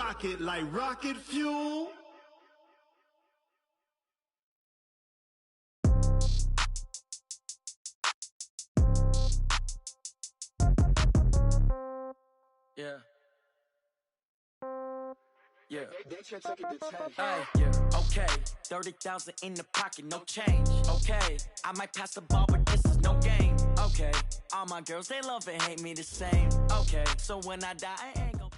rock it like rocket fuel. Yeah. Yeah. Hey, yeah. Okay. 30,000 in the pocket, no change. Okay. I might pass the ball, but this is no game. Okay. All my girls, they love and hate me the same. Okay. So when I die, I ain't gonna be.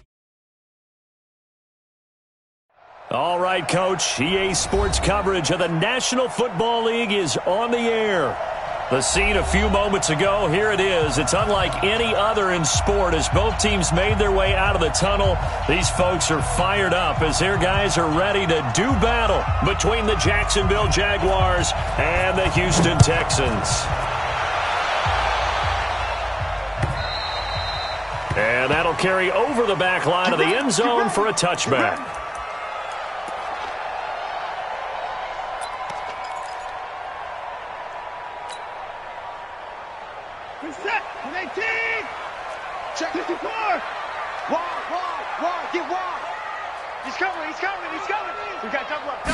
All right, Coach. EA Sports coverage of the National Football League is on the air. The scene a few moments ago, here it is. It's unlike any other in sport as both teams made their way out of the tunnel. These folks are fired up as their guys are ready to do battle between the Jacksonville Jaguars and the Houston Texans. And that'll carry over the back line of the end zone for a touchback. Check 54! Wide, get wide! He's coming! We got double up,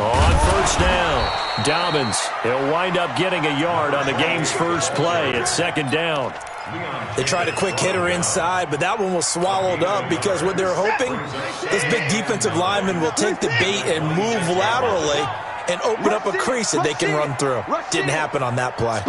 On first down, Dobbins. He'll wind up getting a yard on the game's first play at second down. They tried a quick hitter inside, but that one was swallowed up because what they're hoping, this big defensive lineman will take the bait and move laterally and open up a crease that they can run through. Didn't happen on that play.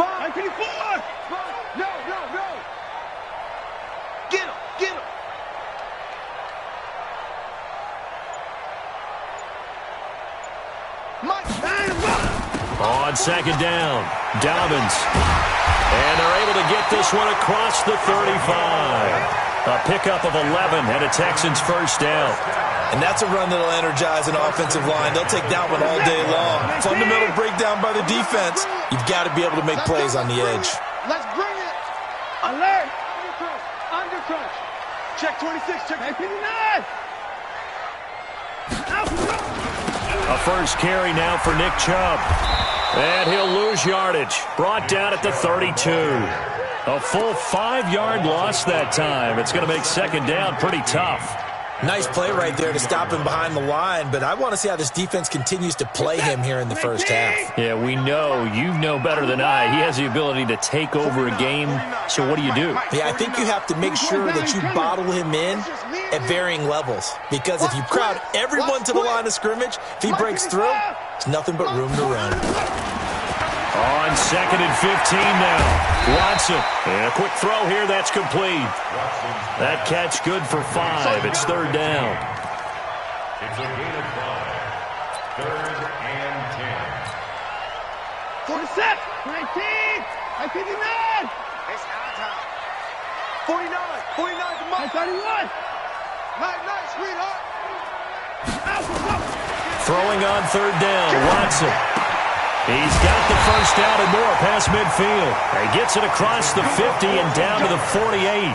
On second down, Dobbins. And they're able to get this one across the 35. A pickup of 11 and a Texans first down. And that's a run that'll energize an offensive line. They'll take that one all day long. Fundamental breakdown by the defense. You've got to be able to make plays on the edge. Let's bring it. Alert. Under crunch. Check 26, check 59. A first carry now for Nick Chubb. And he'll lose yardage. Brought down at the 32. A full 5-yard loss that time. It's going to make second down pretty tough. Nice play right there to stop him behind the line, but I want to see how this defense continues to play him here in the first half. Yeah, we know. You know better than I. He has the ability to take over a game, so what do you do? Yeah, I think you have to make sure that you bottle him in at varying levels, because if you crowd everyone to the line of scrimmage, if he breaks through, it's nothing but room to run. On second and 15 now. Watson. And a quick throw here. That's complete. That catch good for 5. It's third down. It's a gain of 5. Third and 10. 47, 19, 59. It's our time. 49 to Mike. 31. Nice, sweetheart. Throwing on third down. Watson. He's got the first down and more past midfield. He gets it across the 50 and down to the 48.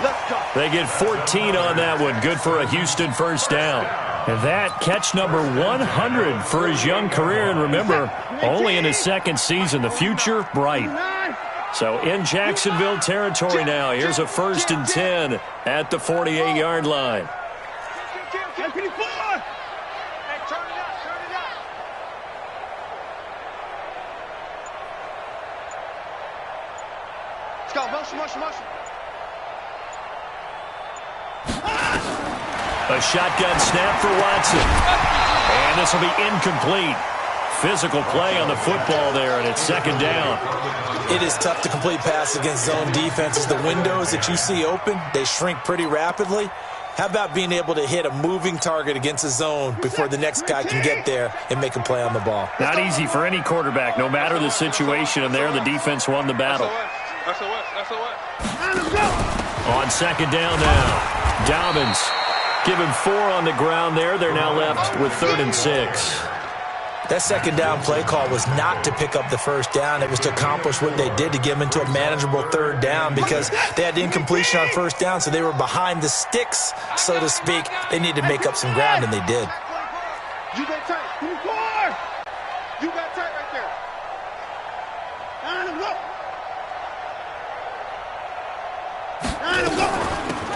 They get 14 on that one. Good for a Houston first down. And that catch number 100 for his young career. And remember, only in his second season. The future, bright. So in Jacksonville territory now. Here's a first and 10 at the 48-yard line. Motion. A shotgun snap for Watson. And this will be incomplete. Physical play on the football there, and it's second down. It is tough to complete pass against zone defenses. The windows that you see open, they shrink pretty rapidly. How about being able to hit a moving target against a zone before the next guy can get there and make a play on the ball? Not easy for any quarterback, no matter the situation, and there the defense won the battle. On second down now, Dobbins. Give him 4 on the ground there. They're now left with 3rd and 6. That second down play call was not to pick up the first down. It was to accomplish what they did, to get them into a manageable third down, because they had incompletion on first down, so they were behind the sticks, so to speak. They needed to make up some ground, and they did. You got tight. You got tight right there.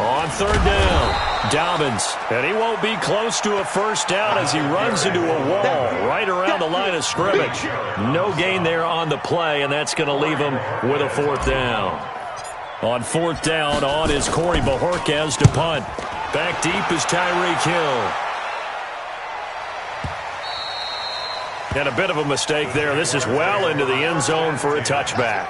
On third down, Dobbins, and he won't be close to a first down as he runs into a wall right around the line of scrimmage. No gain there on the play, and that's going to leave him with a fourth down. On fourth down, on is Corey Bajorquez to punt. Back deep is Tyreek Hill. And a bit of a mistake there. This is well into the end zone for a touchback.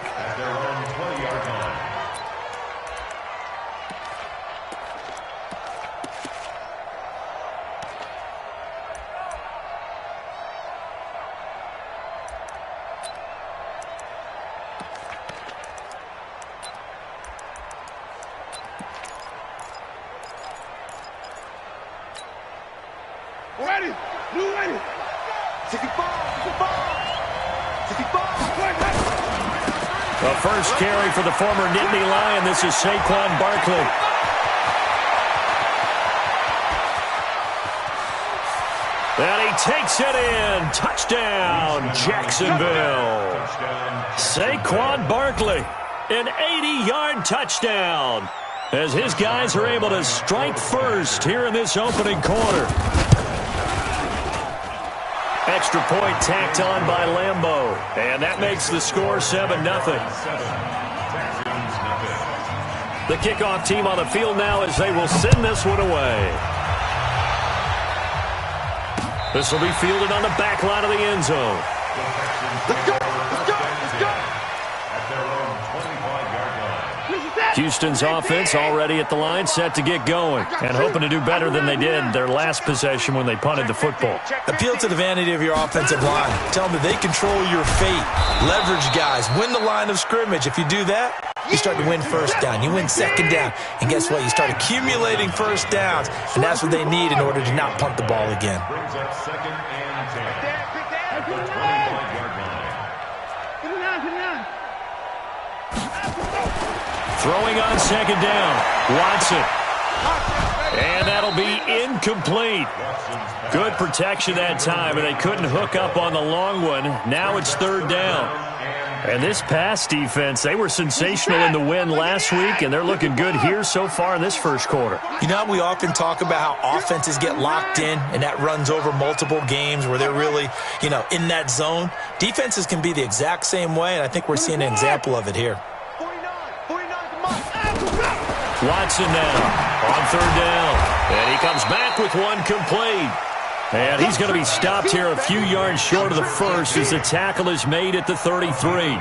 Ready, blue ready. 65. The first carry for the former Nittany Lion. This is Saquon Barkley. And he takes it in. Touchdown, Jacksonville. Saquon Barkley, an 80-yard touchdown, as his guys are able to strike first here in this opening quarter. Extra point tacked on by Lambeau, and that makes the score 7-0. The kickoff team on the field now as they will send this one away. This will be fielded on the back line of the end zone. Let's go. Houston's offense already at the line, set to get going, and hoping to do better than they did their last possession when they punted the football. Appeal to the vanity of your offensive line. Tell them that they control your fate. Leverage guys. Win the line of scrimmage. If you do that, you start to win first down. You win second down. And guess what? You start accumulating first downs, and that's what they need in order to not punt the ball again. Brings up 2nd and 10 at the 25-yard line. Throwing on second down, Watson. And that'll be incomplete. Good protection that time, and they couldn't hook up on the long one. Now it's third down. And this pass defense, they were sensational in the win last week, and they're looking good here so far in this first quarter. You know, we often talk about how offenses get locked in, and that runs over multiple games where they're really, in that zone. Defenses can be the exact same way, and I think we're seeing an example of it here. Watson now on third down, and he comes back with one complete. And he's going to be stopped here a few yards short of the first as the tackle is made at the 33.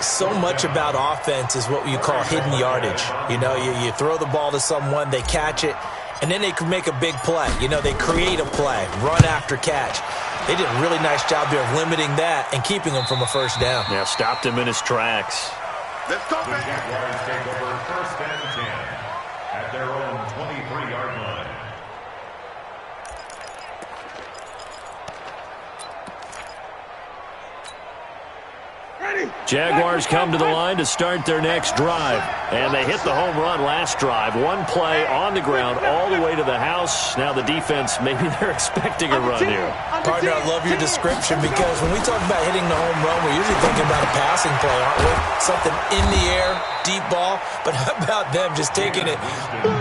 So much about offense is what you call hidden yardage. You throw the ball to someone, they catch it, and then they can make a big play. They create a play, run after catch. They did a really nice job there of limiting that and keeping him from a first down. Yeah, stopped him in his tracks. Let's go, The Jaguars take over 1st and 10 at their own 23-yard line. Jaguars come to the line to start their next drive. And they hit the home run last drive. One play on the ground all the way to the house. Now the defense, maybe they're expecting a run here. Partner, I love your description because when we talk about hitting the home run, we're usually thinking about a passing play, aren't we? Something in the air, deep ball. But how about them just taking it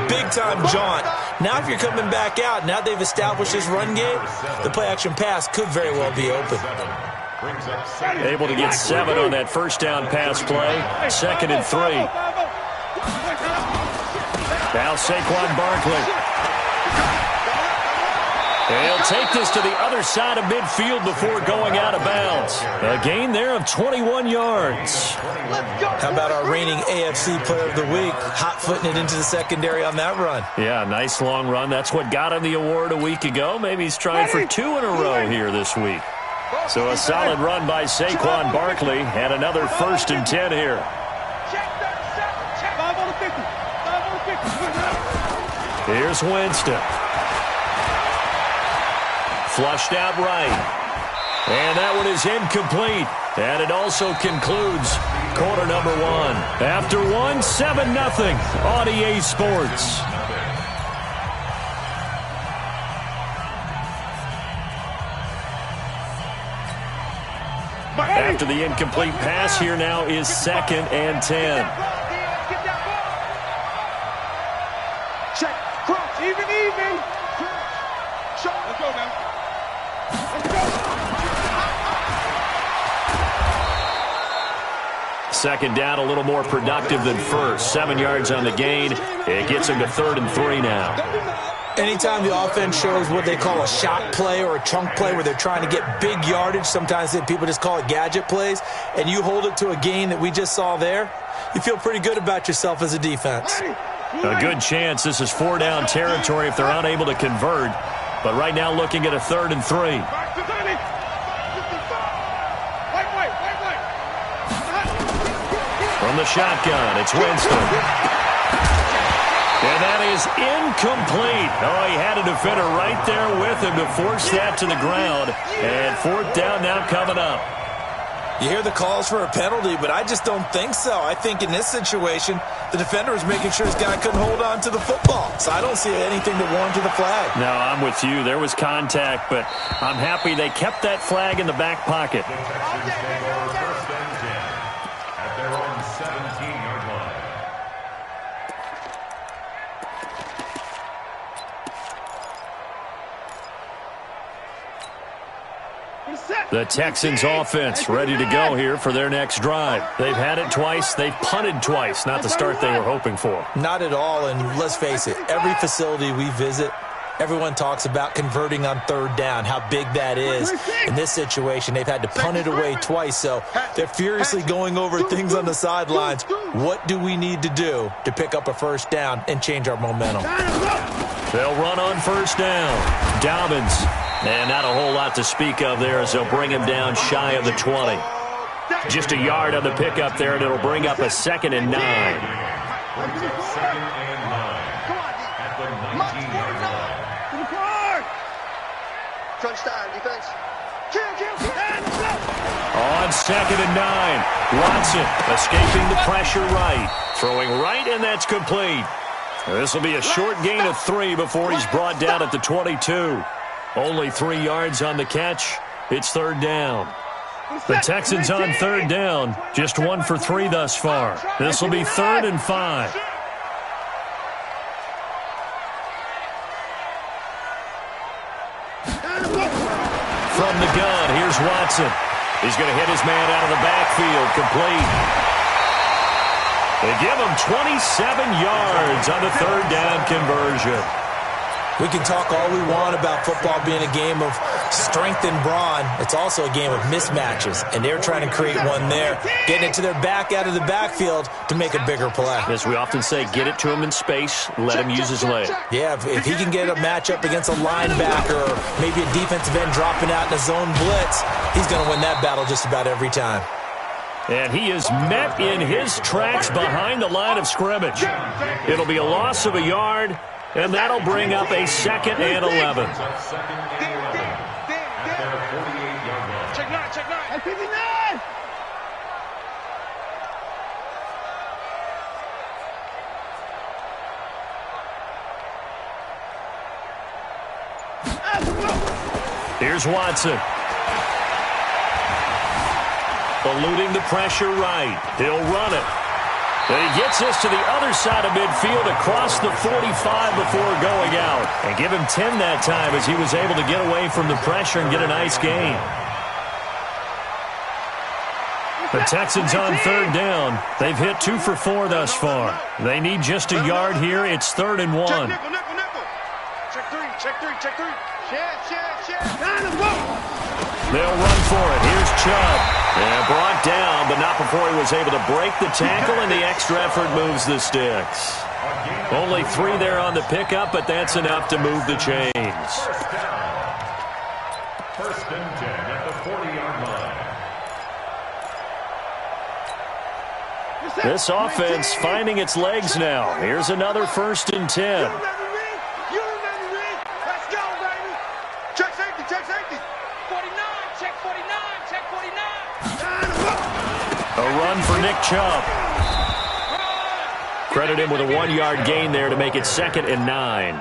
big-time jaunt? Now if you're coming back out, now they've established this run game, the play-action pass could very well be open. Able to get 7 on that first down pass play. 2nd and 3. Now Saquon Barkley. He'll take this to the other side of midfield before going out of bounds. A gain there of 21 yards. How about our reigning AFC Player of the Week, hot-footing it into the secondary on that run? Yeah, nice long run. That's what got him the award a week ago. Maybe he's trying for 2 in a row here this week. So a solid run by Saquon Barkley and another 1st and 10 here. Here's Winston. Flushed out right. And that one is incomplete. And it also concludes quarter number 1. After 1, 7-0 on EA Sports. After the incomplete pass, here now is 2nd and 10. Check. Crunch. Even. Crunch. Shot. Let's go now. Let's go. Second down, a little more productive than first. 7 yards on the gain. It gets him to 3rd and 3 now. Anytime the offense shows what they call a shot play or a chunk play where they're trying to get big yardage, sometimes people just call it gadget plays, and you hold it to a gain that we just saw there, you feel pretty good about yourself as a defense. A good chance this is 4-down territory if they're unable to convert. But right now looking at a 3rd and 3. From the shotgun, it's Winston. And that is incomplete. Oh, he had a defender right there with him to force that to the ground. And 4th down now coming up. You hear the calls for a penalty, but I just don't think so. I think in this situation, the defender was making sure his guy couldn't hold on to the football. So I don't see anything that warranted the flag. No, I'm with you. There was contact, but I'm happy they kept that flag in the back pocket. The Texans take over 1st and 10 at their own 17-yard line. The Texans offense ready to go here for their next drive. They've had it twice. They've punted twice. Not the start they were hoping for. Not at all, and let's face it, every facility we visit, everyone talks about converting on 3rd down, how big that is. In this situation, they've had to punt it away twice, so they're furiously going over things on the sidelines. What do we need to do to pick up a 1st down and change our momentum? They'll run on 1st down. Dobbins. And not a whole lot to speak of there as they'll bring him down shy of the 20. Just a yard on the pickup there, and it'll bring up a 2nd and 9. Brings up 2nd and 9 at the 19-yard line. Crunch time, defense. On 2nd and 9, Watson escaping the pressure right. Throwing right, and that's complete. This will be a short gain of 3 before he's brought down at the 22. Only 3 yards on the catch. It's 3rd down. The Texans on 3rd down. Just 1 for 3 thus far. This will be 3rd and 5. From the gun, here's Watson. He's going to hit his man out of the backfield. Complete. They give him 27 yards on the 3rd down conversion. We can talk all we want about football being a game of strength and brawn. It's also a game of mismatches, and they're trying to create one there, getting it to their back out of the backfield to make a bigger play. As we often say, get it to him in space, let him use his leg. Yeah, if he can get a matchup against a linebacker or maybe a defensive end dropping out in a zone blitz, he's going to win that battle just about every time. And he is met in his tracks behind the line of scrimmage. It'll be a loss of a yard, and that'll bring up a 2nd and 11. Brings up 2nd and 11 at their 48-yard line. Check 9, check 9. That's 59. Here's Watson. Eluding the pressure right. He'll run it. And he gets this to the other side of midfield across the 45 before going out. And give him 10 that time as he was able to get away from the pressure and get a nice gain. The Texans on 3rd down. They've hit 2 for 4 thus far. They need just a yard here. It's 3rd and 1. Check nickel, nickel, nickel. Check 3, check 3, check 3. Check. They'll run for it. Here's Chubb. And brought down, but not before he was able to break the tackle, and the extra effort moves the sticks. Only 3 there on the pickup, but that's enough to move the chains. 1st down. 1st and 10 at the 40-yard line. This offense finding its legs now. Here's another 1st and 10. Let's go, baby. Check safety, check safety. 49, check 49, check 49. A run for Nick Chubb. Credit him with a 1-yard gain there to make it 2nd and 9.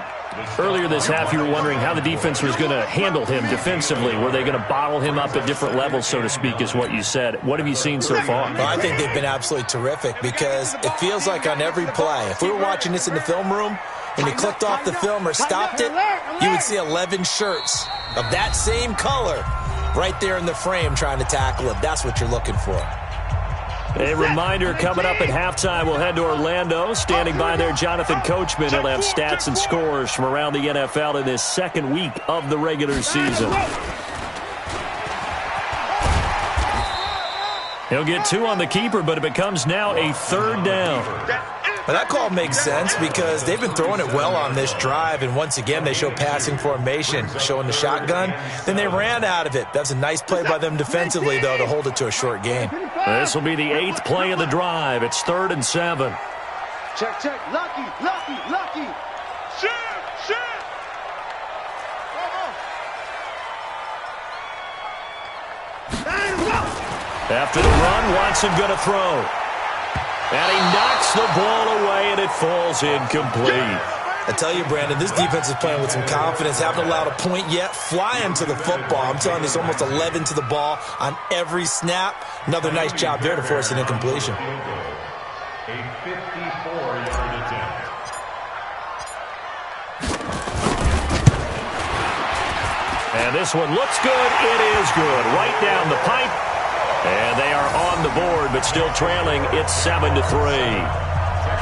Earlier this half, you were wondering how the defense was going to handle him defensively. Were they going to bottle him up at different levels, so to speak, is what you said. What have you seen so far? Well, I think they've been absolutely terrific because it feels like on every play, if we were watching this in the film room, when you clicked off the film or stopped it, you would see 11 shirts of that same color right there in the frame trying to tackle it. That's what you're looking for. A reminder coming up at halftime, we'll head to Orlando. Standing by there, Jonathan Coachman. He'll have stats and scores from around the NFL in this second week of the regular season. He'll get 2 on the keeper, but it becomes now a 3rd down. Well, that call makes sense because they've been throwing it well on this drive, and once again they show passing formation, showing the shotgun. Then they ran out of it. That's a nice play by them defensively, though, to hold it to a short game. This will be the 8th play of the drive. It's 3rd and 7. Check, check. Lucky. Shoot. After the run, Watson going to throw. And he knocks the ball away, and it falls incomplete. I tell you, Brandon, this defense is playing with some confidence. Haven't allowed a point yet. Flying to the football. I'm telling you, it's almost 11 to the ball on every snap. Another nice job there to force an incompletion. A 54-yard attempt. And this one looks good. It is good. Right down the pipe. And they are on the board, but still trailing. It's 7-3.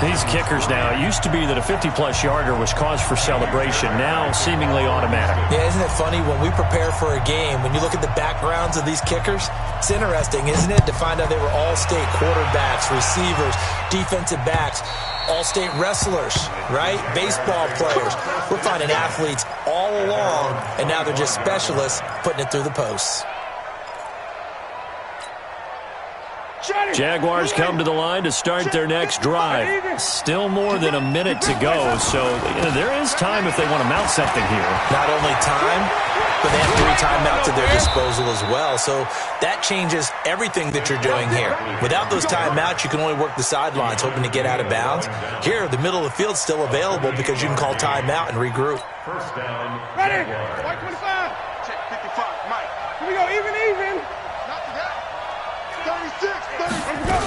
These kickers now, it used to be that a 50-plus yarder was cause for celebration. Now, seemingly automatic. Yeah, isn't it funny? When we prepare for a game, when you look at the backgrounds of these kickers, it's interesting, isn't it, to find out they were all-state quarterbacks, receivers, defensive backs, all-state wrestlers, right? Baseball players. We're finding athletes all along, and now they're just specialists putting it through the posts. Jaguars come to the line to start their next drive. Still more than a minute to go, so there is time if they want to mount something here. Not only time, but they have 3 timeouts at their disposal as well, so that changes everything that you're doing here. Without those timeouts, you can only work the sidelines, hoping to get out of bounds. Here, the middle of the field's still available because you can call timeout and regroup. First down. Ready? White 25. Check 55. Mike. Here we go. Even. Not to that. 36. 30. Let's go.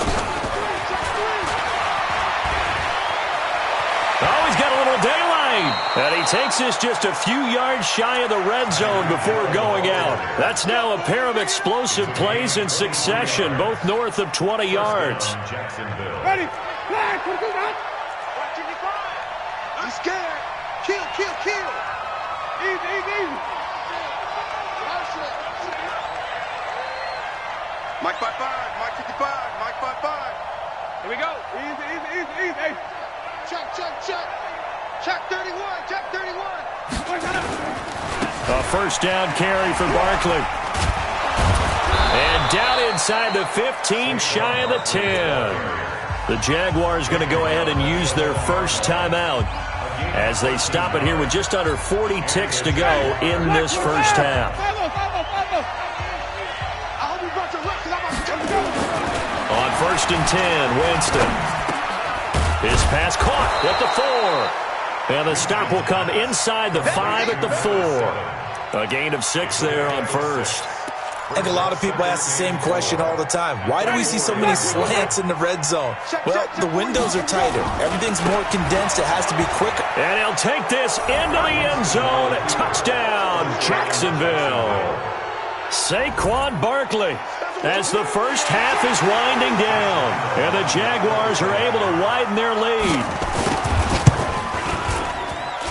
Oh, he's got a little daylight. And he takes this just a few yards shy of the red zone before going out. That's now a pair of explosive plays in succession, both north of 20 yards. Ready? Flag. What is that? White 25. I'm scared. Kill. Easy. Mike 55, Mike 55, Mike 55. Here we go. Easy. Check 31, check 31. A first down carry for Barkley. And down inside the 15, shy of the 10. The Jaguars going to go ahead and use their first timeout as they stop it here with just under 40 ticks to go in this first half. On 1st and 10, Winston. His pass caught at the 4. And the stop will come inside the 5 at the 4. A gain of 6 there on first. I think a lot of people ask the same question all the time. Why do we see so many slants in the red zone? Well, the windows are tighter. Everything's more condensed. It has to be quicker. And he'll take this into the end zone. Touchdown, Jacksonville. Saquon Barkley. As the first half is winding down, and the Jaguars are able to widen their lead.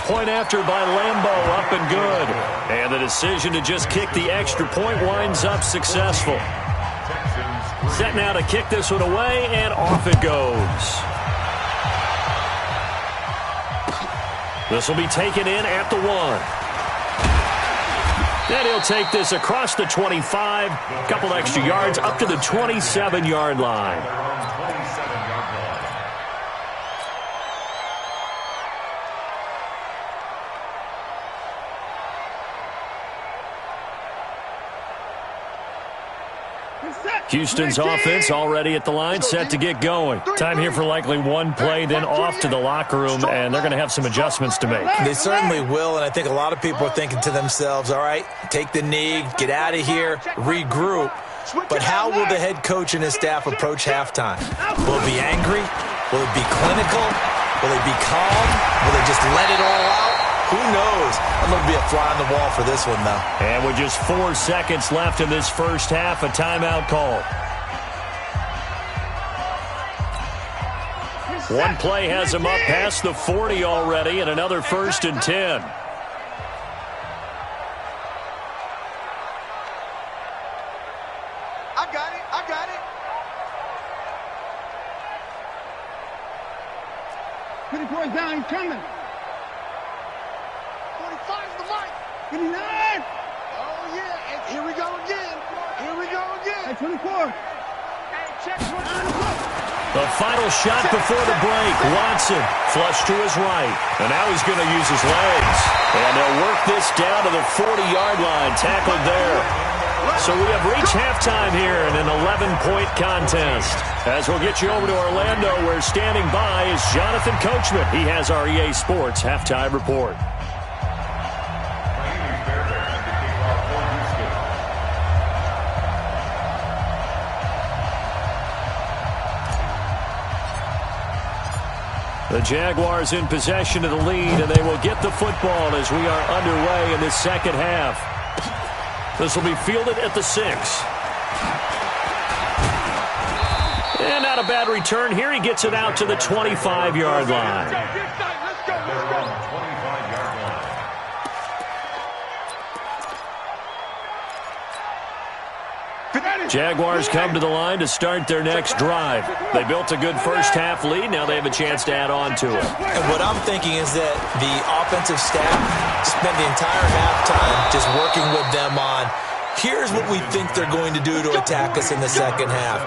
Point after by Lambeau, up and good. And the decision to just kick the extra point winds up successful. Set now to kick this one away, and off it goes. This will be taken in at the 1. Then he'll take this across the 25, couple extra yards up to the 27-yard line. Houston's offense already at the line, set to get going. Time here for likely one play, then off to the locker room, and they're going to have some adjustments to make. They certainly will, and I think a lot of people are thinking to themselves, all right, take the knee, get out of here, regroup. But how will the head coach and his staff approach halftime? Will it be angry? Will it be clinical? Will they be calm? Will they just let it all out? Who knows? I'm going to be a fly on the wall for this one, though. And with just 4 seconds left in this first half, a timeout call. One play has him up past the 40 already, and another 1st and 10. I got it. 24 is down, he's coming. 45 is the mic. 59. Oh, yeah, and here we go again. Hey, 24. Hey, check 24. The final shot before the break. Watson flush to his right. And now he's going to use his legs. And they'll work this down to the 40-yard line. Tackled there. So we have reached halftime here in an 11-point contest. As we'll get you over to Orlando, where standing by is Jonathan Coachman. He has our EA Sports halftime report. The Jaguars in possession of the lead, and they will get the football as we are underway in the second half. This will be fielded at the 6. And not a bad return here. He gets it out to the 25-yard line. Jaguars come to the line to start their next drive. They built a good first half lead. Now they have a chance to add on to it. And what I'm thinking is that the offensive staff spent the entire halftime just working with them on, here's what we think they're going to do to attack us in the second half.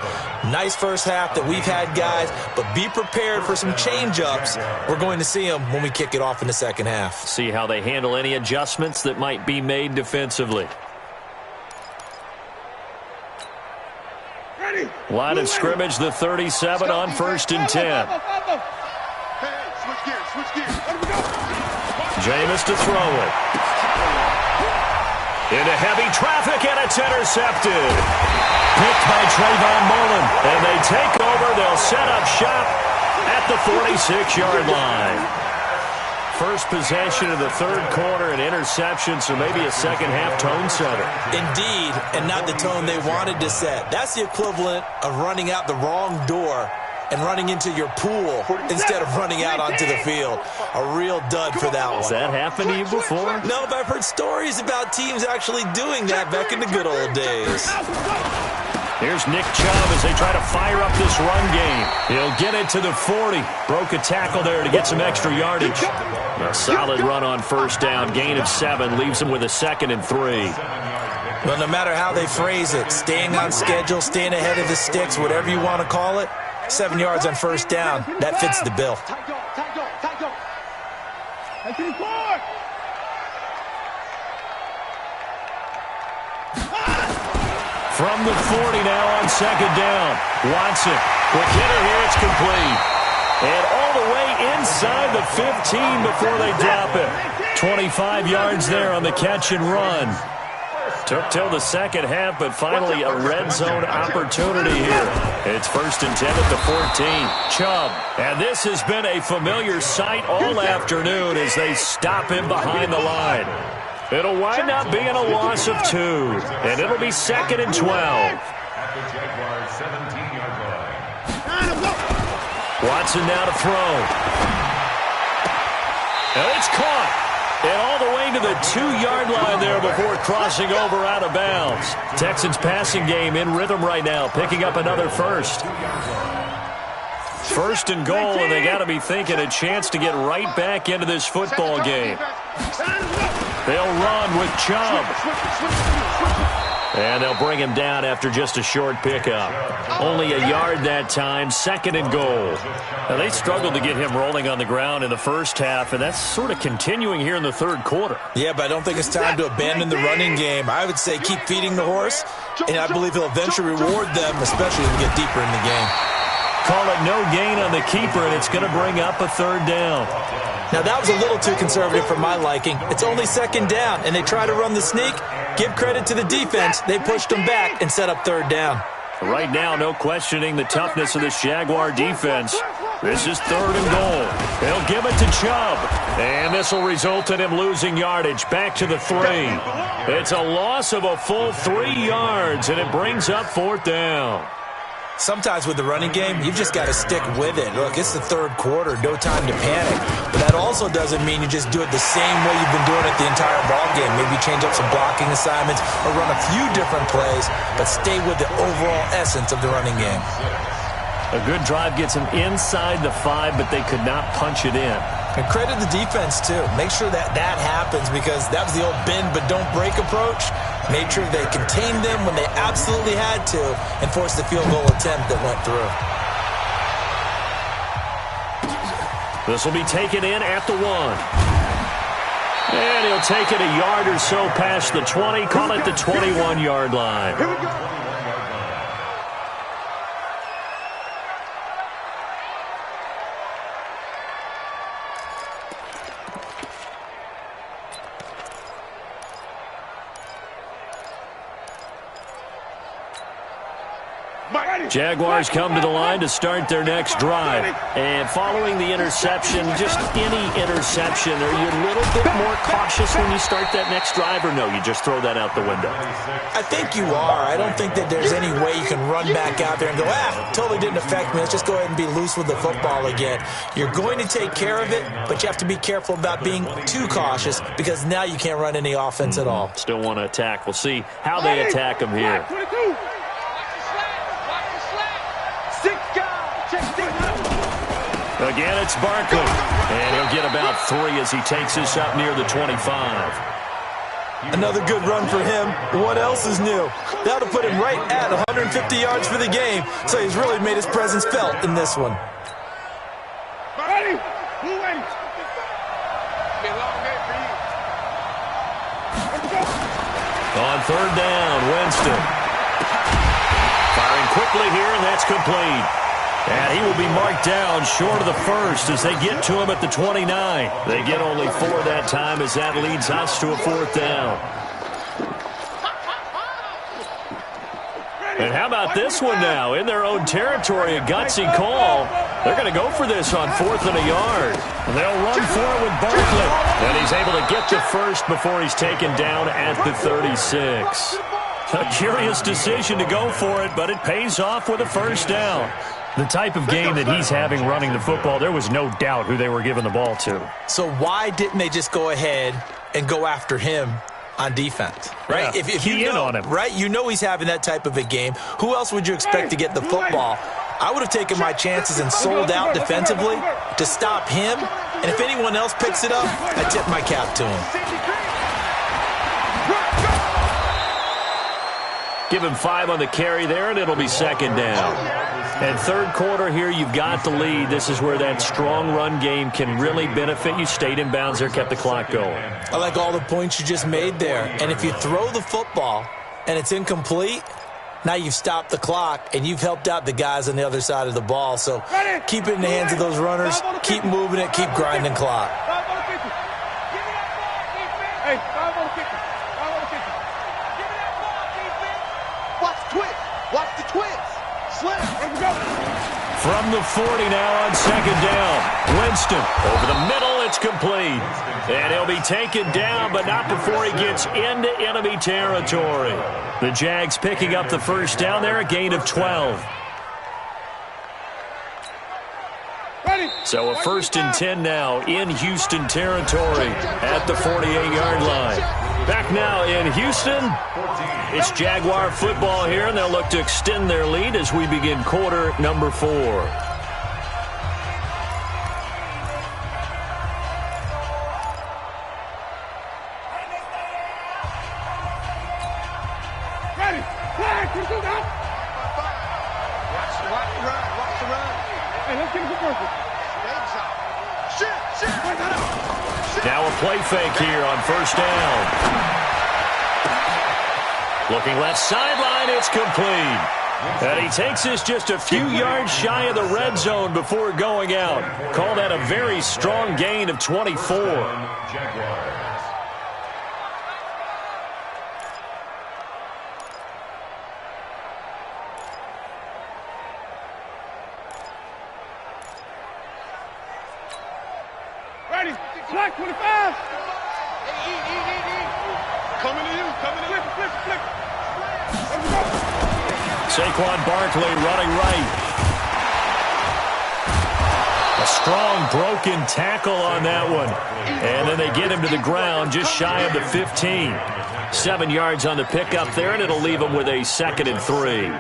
Nice first half that we've had, guys, but be prepared for some change-ups. We're going to see them when we kick it off in the second half. See how they handle any adjustments that might be made defensively. Line of scrimmage, the 37 on 1st and 10. Switch gears. Jameis to throw it. Into heavy traffic, and it's intercepted. Picked by Trayvon Mullen. And they take over. They'll set up shop at the 46-yard line. First possession of the third quarter, an interception, so maybe a second-half tone setter. Indeed, and not the tone they wanted to set. That's the equivalent of running out the wrong door and running into your pool instead of running out onto the field. A real dud for that one. Has that happened to you before? No, but I've heard stories about teams actually doing that back in the good old days. Here's Nick Chubb as they try to fire up this run game. He'll get it to the 40. Broke a tackle there to get some extra yardage. A solid run on first down. Gain of 7 leaves him with a 2nd and 3. Well, no matter how they phrase it, staying on schedule, staying ahead of the sticks, whatever you want to call it, 7 yards on first down, that fits the bill. From the 40 now on second down. Watson, quick hitter here, it's complete. And all the way inside the 15 before they drop it. 25 yards there on the catch and run. Took till the second half, but finally a red zone opportunity here. It's 1st and 10 at the 14. Chubb. And this has been a familiar sight all afternoon as they stop him behind the line. It'll wind up being a loss of 2, and it'll be 2nd and 12. At the Jaguars' 17-yard line. Watson now to throw. And it's caught. And all the way to the 2-yard line there before crossing over out of bounds. Texans passing game in rhythm right now, picking up another first. 1st and goal, and they got to be thinking a chance to get right back into this football game. They'll run with Chubb. And they'll bring him down after just a short pickup. Only a yard that time, 2nd and goal. Now, they struggled to get him rolling on the ground in the first half, and that's sort of continuing here in the third quarter. Yeah, but I don't think it's time to abandon the running game. I would say keep feeding the horse, and I believe he'll eventually reward them, especially as we get deeper in the game. Call it no gain on the keeper, and it's going to bring up a 3rd down. Now, that was a little too conservative for my liking. It's only 2nd down, and they try to run the sneak. Give credit to the defense. They pushed them back and set up 3rd down. Right now, no questioning the toughness of this Jaguar defense. This is 3rd and goal. He'll give it to Chubb. And this will result in him losing yardage back to the 3. It's a loss of a full 3 yards, and it brings up 4th down. Sometimes with the running game, you've just got to stick with it. Look, it's the 3rd quarter, no time to panic. But that also doesn't mean you just do it the same way you've been doing it the entire ball game. Maybe change up some blocking assignments or run a few different plays, but stay with the overall essence of the running game. A good drive gets them inside the 5, but they could not punch it in. And credit the defense, too. Make sure that happens, because that was the old bend but don't break approach. Made sure they contained them when they absolutely had to and forced the field goal attempt that went through. This will be taken in at the 1. And he'll take it a yard or so past the 20, call it the 21-yard line. Here we go. Jaguars come to the line to start their next drive. And following the interception, just any interception, are you a little bit more cautious when you start that next drive, or no, you just throw that out the window? I think you are. I don't think that there's any way you can run back out there and go, totally didn't affect me. Let's just go ahead and be loose with the football again. You're going to take care of it, but you have to be careful about being too cautious, because now you can't run any offense at all. Still want to attack. We'll see how they attack them here. Again, it's Barkley. And he'll get about 3 as he takes this up near the 25. Another good run for him. What else is new? That'll put him right at 150 yards for the game, so he's really made his presence felt in this one. Ready? Who wins? On 3rd down, Winston. Firing quickly here, and that's complete. And he will be marked down short of the 1st as they get to him at the 29. They get only 4 that time as that leads us to a 4th down. And how about this one now? In their own territory, a gutsy call. They're going to go for this on 4th and a yard. And they'll run for it with Barkley. And he's able to get to 1st before he's taken down at the 36. A curious decision to go for it, but it pays off with a 1st down. The type of game that he's having running the football, there was no doubt who they were giving the ball to. So why didn't they just go ahead and go after him on defense? Right? Yeah, if you know, on him. Right? You know he's having that type of a game. Who else would you expect to get the football? I would have taken my chances and sold out defensively to stop him. And if anyone else picks it up, I tip my cap to him. Give him 5 on the carry there, and it'll be 2nd down. And 3rd quarter here, you've got the lead. This is where that strong run game can really benefit you. Stayed in bounds there, kept the clock going. I like all the points you just made there. And if you throw the football and it's incomplete, now you've stopped the clock and you've helped out the guys on the other side of the ball. So keep it in the hands of those runners. Keep moving it. Keep grinding clock. Hey, 5 on the kicker. 5 on the kicker. Watch the twist. Watch the twist. Slam. Let's go. From the 40 now on 2nd down. Winston over the middle. It's complete. And he'll be taken down, but not before he gets into enemy territory. The Jags picking up the 1st down there, a gain of 12. So a 1st and 10 now in Houston territory at the 48-yard line. Back now in Houston, it's Jaguar football here, and they'll look to extend their lead as we begin quarter number 4. Ready. Flag. Let's go now. Watch the run. Watch the run. Hey, let's get it perfect. Now a play fake here on 1st down. Looking left sideline, it's complete. And he takes this just a few yards shy of the red zone before going out. Call that a very strong gain of 24. Black 25. Eat. Coming to you. Flip. Saquon Barkley running right. A strong broken tackle on that one. And then they get him to the ground just shy of the 15. 7 yards on the pickup there, and it'll leave him with a 2nd and 3.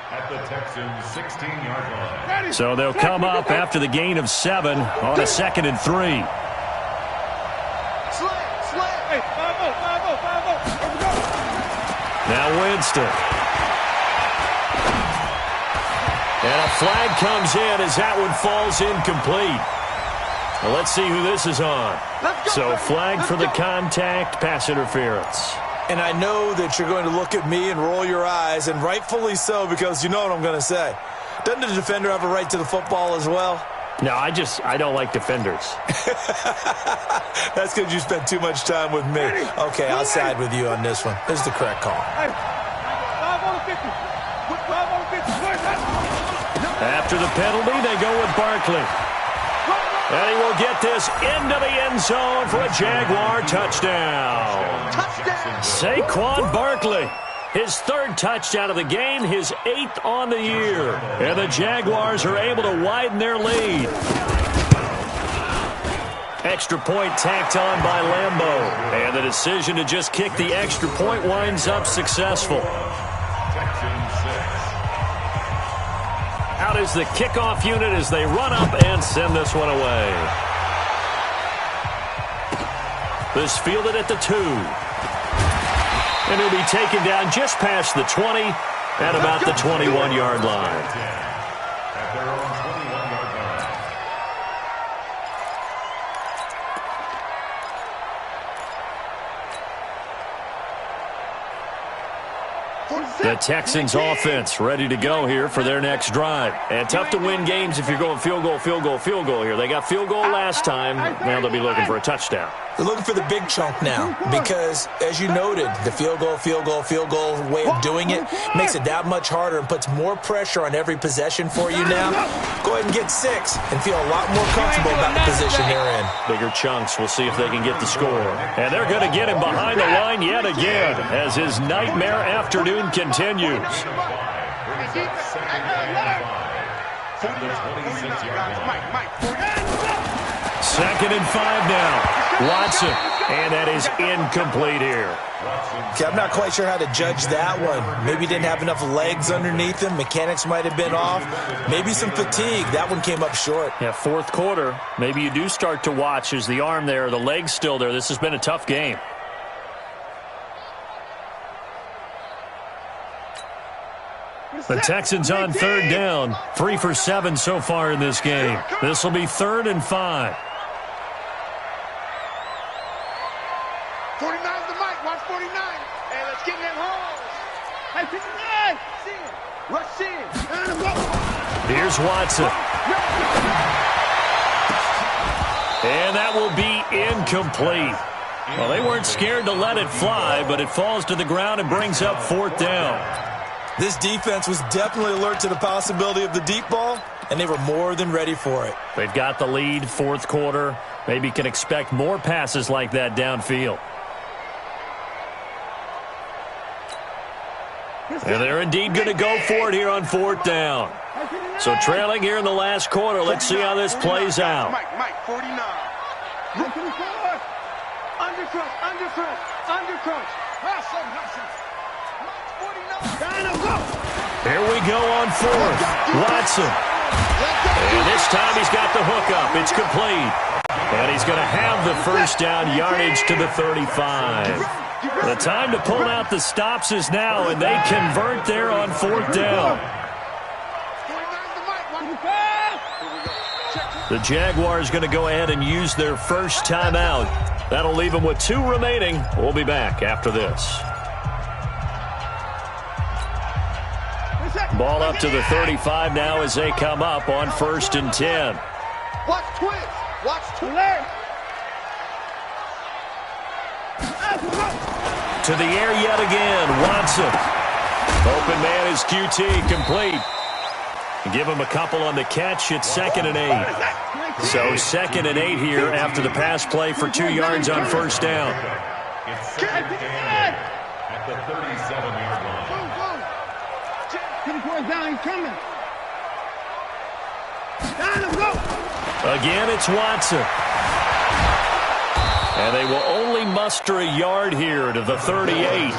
At the Texans' 16-yard line. So they'll come up after the gain of 7 on a 2nd and 3. Hey, 5-0. Now Winston. And a flag comes in as that one falls incomplete. Well, let's see who this is on. So flag for the contact, pass interference. And I know that you're going to look at me and roll your eyes, and rightfully so, because you know what I'm going to say. Doesn't the defender have a right to the football as well? No, I don't like defenders. That's because you spent too much time with me. Okay, I'll side with you on this one. This is the correct call. 5 on 50. 5 on 50. After the penalty, they go with Barkley. And he will get this into the end zone for a Jaguar touchdown. Saquon Barkley, his 3rd touchdown of the game, his 8th on the year. And the Jaguars are able to widen their lead. Extra point tacked on by Lambeau. And the decision to just kick the extra point winds up successful. Out is the kickoff unit as they run up and send this one away. This fielded at the 2. And he'll be taken down just past the 20 at about the 21-yard line. At their own 21-yard line. The Texans offense ready to go here for their next drive. And tough to win games if you're going field goal here. They got field goal last time. Now they'll be looking for a touchdown. They're looking for the big chunk now because, as you noted, the field goal way of doing it makes it that much harder and puts more pressure on every possession for you now. Go ahead and get 6 and feel a lot more comfortable about the position they're in. Bigger chunks. We'll see if they can get the score. And they're going to get him behind the line yet again as his nightmare afternoon continues. Second and 5 now. Watson, and that is incomplete here. Okay, I'm not quite sure how to judge that one. Maybe he didn't have enough legs underneath him. Mechanics might have been off. Maybe some fatigue. That one came up short. Yeah, 4th quarter. Maybe you do start to watch. Is the arm there, the leg's still there? This has been a tough game. The Texans on 3rd down. 3 for 7 so far in this game. This will be 3rd and 5. 49 the mic. Watch 49. Hey, let's get in them holes. Hey, 59. Rush in. Here's Watson. And that will be incomplete. Well, they weren't scared to let it fly, but it falls to the ground and brings up 4th down. This defense was definitely alert to the possibility of the deep ball, and they were more than ready for it. They've got the lead, 4th quarter. Maybe can expect more passes like that downfield. And they're indeed going to go for it here on 4th down. So trailing here in the last quarter. Let's see how this plays out. Mike, 49. Undercrunch. Here we go on 4th. Watson. And this time he's got the hook up. It's complete. And he's going to have the 1st down yardage to the 35. The time to pull out the stops is now, and they convert there on 4th down. The Jaguars going to go ahead and use their first timeout. That'll leave them with 2 remaining. We'll be back after this. Ball up to the 35 now as they come up on 1st and 10. Watch twist. Watch twist. To the air yet again. Watson. Open man is QT, complete. Give him a couple on the catch. It's 2nd and 8. So 2nd and 8 here after the pass play for 2 yards on first down. It's 2nd and 8 at the 37-yard line. Down, he's coming. Down, let's go. Again, it's Watson. And they will only muster a yard here to the 38.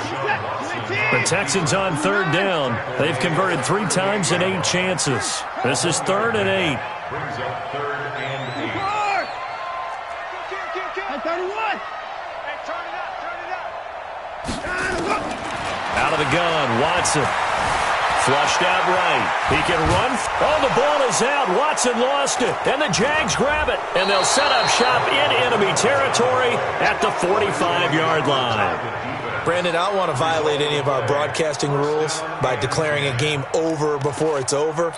The Texans on 3rd down. They've converted 3 times in 8 chances. This is 3rd and 8. Brings up 3rd and 8. At 31. Out of the gun, Watson. Flushed out right. He can run. Oh, the ball is out. Watson lost it. And the Jags grab it. And they'll set up shop in enemy territory at the 45-yard line. Brandon, I don't want to violate any of our broadcasting rules by declaring a game over before it's over.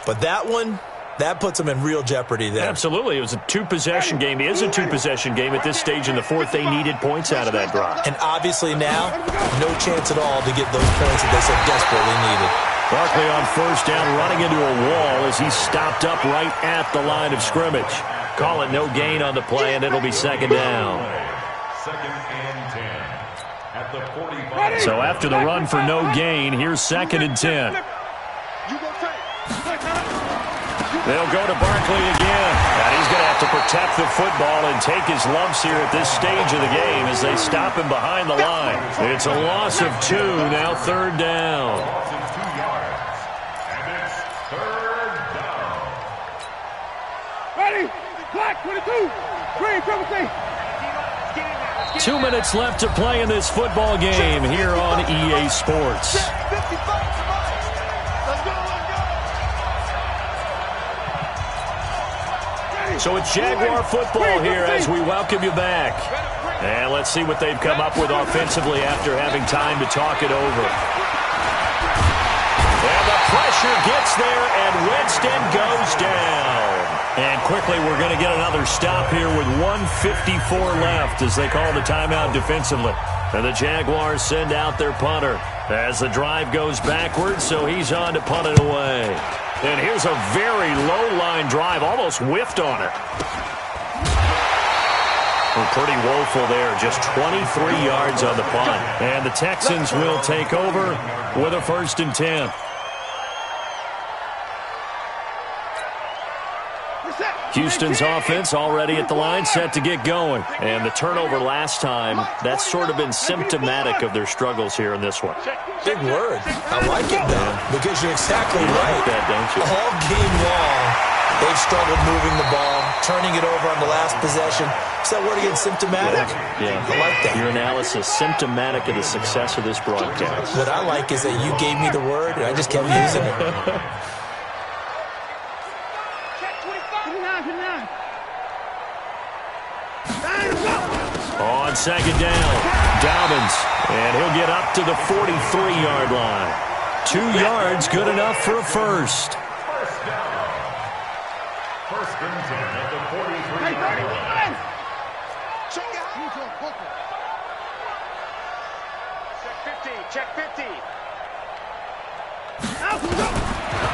But that one, that puts them in real jeopardy there. Absolutely. It was a 2-possession game. It is a 2-possession game. At this stage in the 4th, they needed points out of that drive. And obviously now, no chance at all to get those points that they so desperately needed. Barkley on first down, running into a wall as he stopped up right at the line of scrimmage. Call it no gain on the play, and it'll be 2nd down. 2nd and 10 at the 45. So after the run for no gain, here's 2nd and 10. They'll go to Barkley again. And he's going to have to protect the football and take his lumps here at this stage of the game as they stop him behind the line. It's a loss of 2, now 3rd down. Loss of 2 yards. And it's 3rd down. Ready? Clock, 22. Green, triple C. 2 minutes left to play in this football game here on EA Sports. So it's Jaguar football here as we welcome you back. And let's see what they've come up with offensively after having time to talk it over. And the pressure gets there, and Winston goes down. And quickly, we're going to get another stop here with 1:54 left as they call the timeout defensively. And the Jaguars send out their punter as the drive goes backwards, so he's on to punt it away. And here's a very low-line drive, almost whiffed on it. Well, pretty woeful there, just 23 yards on the punt. And the Texans will take over with a 1st and 10. Houston's offense already at the line, set to get going. And the turnover last time, that's sort of been symptomatic of their struggles here in this one. Big word. I like it, though, because you're exactly right. Like that, don't you? All game long, they've struggled moving the ball, turning it over on the last possession. Is that word again, symptomatic? Yeah. I like that. Your analysis, symptomatic of the success of this broadcast. What I like is that you gave me the word, and I just kept using it. On 2nd down, Dobbins, and he'll get up to the 43-yard line. 2 yards, good enough for a first. First down. 1st and 10 at the 43-yard line. Check 50.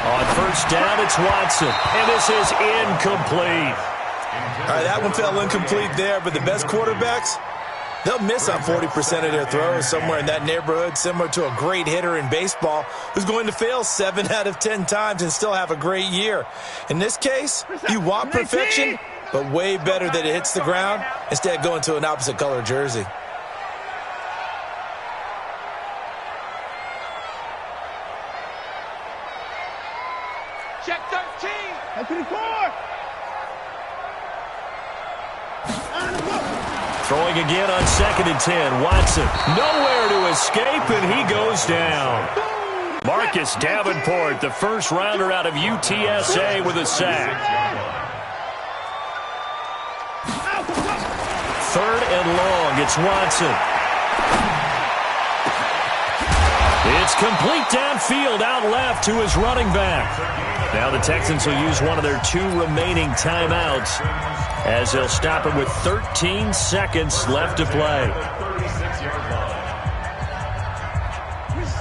On first down, it's Watson, and this is incomplete. All right, that one fell incomplete there, but the best quarterbacks, they'll miss on 40% of their throws, somewhere in that neighborhood, similar to a great hitter in baseball who's going to fail 7 out of 10 times and still have a great year. In this case, you want perfection, but way better that it hits the ground instead of going to an opposite color jersey. Check 13. At 24. Throwing again on 2nd and 10. Watson, nowhere to escape, and he goes down. Marcus Davenport, the first rounder out of UTSA, with a sack. 3rd and long, it's Watson. It's complete downfield, out left to his running back. Now the Texans will use one of their 2 remaining timeouts as they'll stop it with 13 seconds left to play.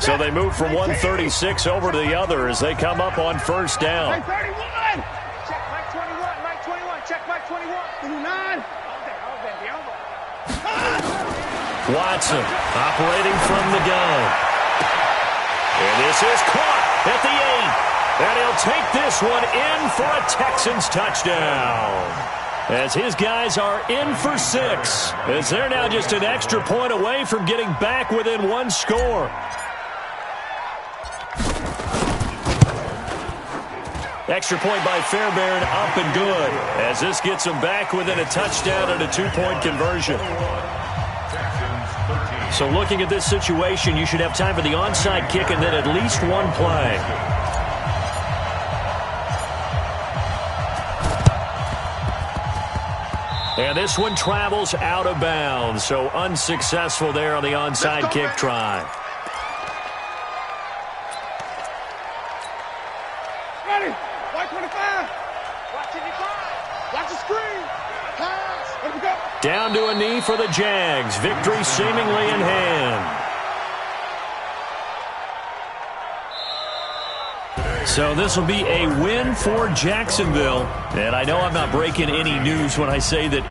So they move from 136 over to the other as they come up on first down. Mike 31. Check Mike 21. Mike 21. Check Mike 21. 29. Watson operating from the gun. And this is caught at the 8. And he'll take this one in for a Texans touchdown. As his guys are in for 6. As they're now just an extra point away from getting back within one score. Extra point by Fairbairn, up and good. As this gets them back within a touchdown and a 2-point conversion. So looking at this situation, you should have time for the onside kick and then at least one play. And this one travels out of bounds, so unsuccessful there on the onside kick try. Ready. White 25. Watch it, watch the screen. Pass. Let me go. Down to a knee for the Jags. Victory seemingly in hand. So this will be a win for Jacksonville. And I know I'm not breaking any news when I say that